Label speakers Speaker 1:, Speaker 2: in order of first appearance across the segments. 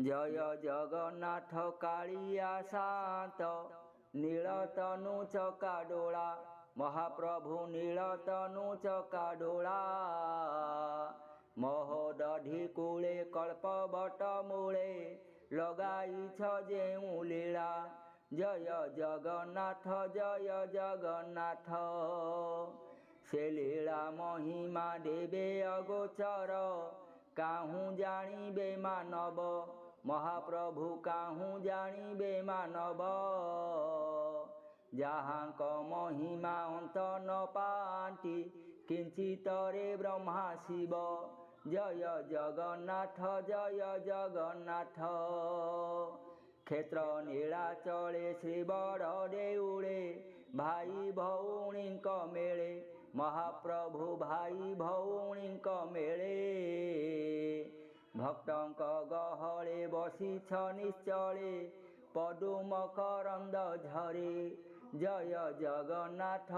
Speaker 1: जय जगन्नाथ कालिया शांत नीलतनु चकाडोला महाप्रभु नीलतनु चकाडोला महोदधि कूले कल्पवट मूले लगाईछ जेउ लीला जय जगन्नाथ से लीला महिमा देवे अगोचर काहू जानिबे मानव महाप्रभु काहू जानिबे मानव जहाँक महिमा अंत न पाटी किंचितरे ब्रह्मा शिव जय जगन्नाथ क्षेत्र नीलाचले श्रीबड़ देउले भाई भौणी मेले महाप्रभु भाई भौणी मेले भक्तंक गहले बसीछ निश्चले पदुम करंद झरे जय जगन्नाथ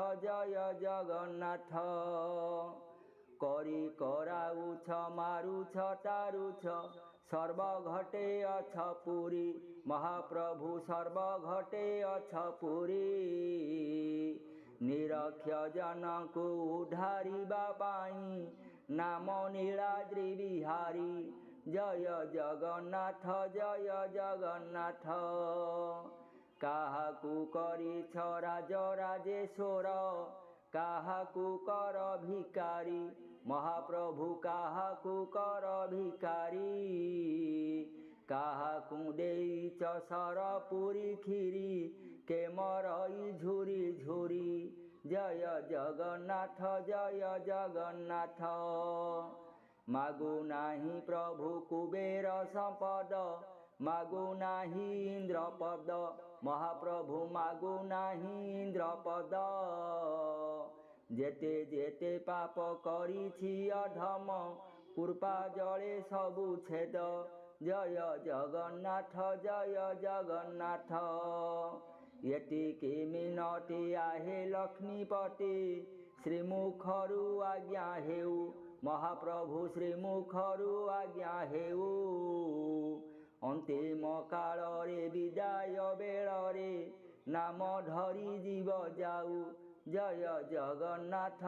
Speaker 1: करी कराउछ मारुछ टारुछ सर्व घटे अछ पुरी महाप्रभु सर्व घटे अछ पुरी निरक्ष जनकु उद्धारिबा पाई नाम नीलाद्रि बिहारी जय जगन्नाथ काहाकु करिछ राज राजेश्वर काहाकु कर भिकारी महाप्रभु काहाकु कर भिकारी काहाकु देइछ सरपुरी खीरी के मरई झुरी झुरी जय जगन्नाथ मागु नाही प्रभु कुबेर संपद मागु नाही इंद्र पद महाप्रभु मागु नाही इंद्र पद जेते जेते पाप करिछि अधम कृपा जले सबु छेद जय जगन्नाथ एटिके मिनटी आहे लक्ष्मीपति श्रीमुखरु आज्ञा हेउ महाप्रभु श्रीमुखरु आज्ञा हेउ अंतिम काल रे विदाय बेल रे नाम धरी जीव जाऊ जय जगन्नाथ